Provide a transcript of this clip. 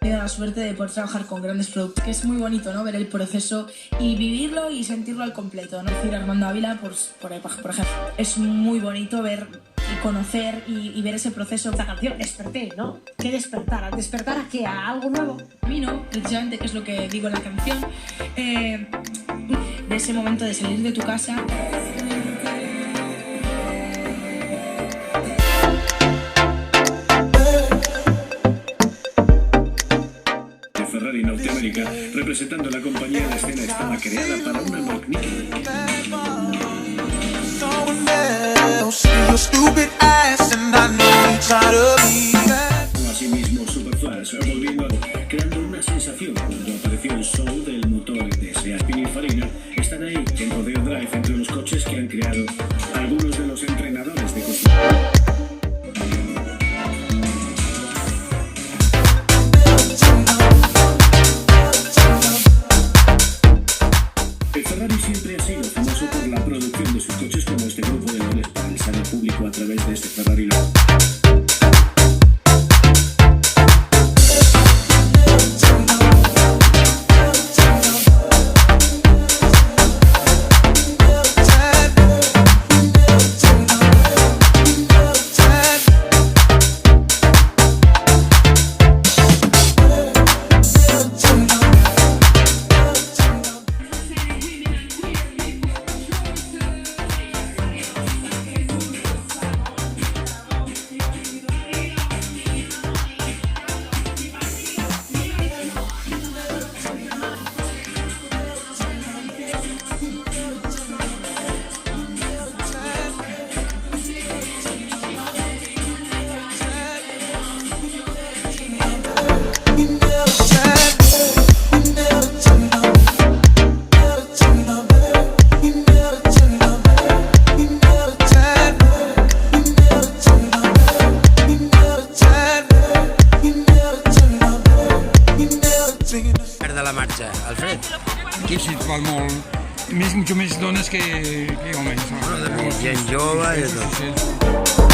He tenido la suerte de poder trabajar con grandes productos, que es muy bonito, ¿no? Ver el proceso y vivirlo y sentirlo al completo, ¿no? Es decir, Armando Ávila, por ejemplo, es muy bonito ver y conocer y ver ese proceso. Esta canción, desperté, ¿no? ¿Qué despertar? ¿Al despertar a qué? ¿A algo nuevo? Vino, precisamente, que es lo que digo en la canción, de ese momento de salir de tu casa. Ferrari Norteamérica, representando a la compañía, la escena estaba creada para una magnífica. Asimismo, Superflash volviendo creando una sensación cuando apareció el show del motor de Seat Pininfarina. Están ahí en Rodeo Drive entre los coches que han creado algunos de los entrenadores de construcción. Ferrari siempre ha sido famoso por la producción de sus coches como este grupo de valores para el saber público a través de este Ferrari Lab. De la marxa, Alfred. Aquí s'hi trobat molt, mucho més dones que homes. Gent jove i tot. Sí.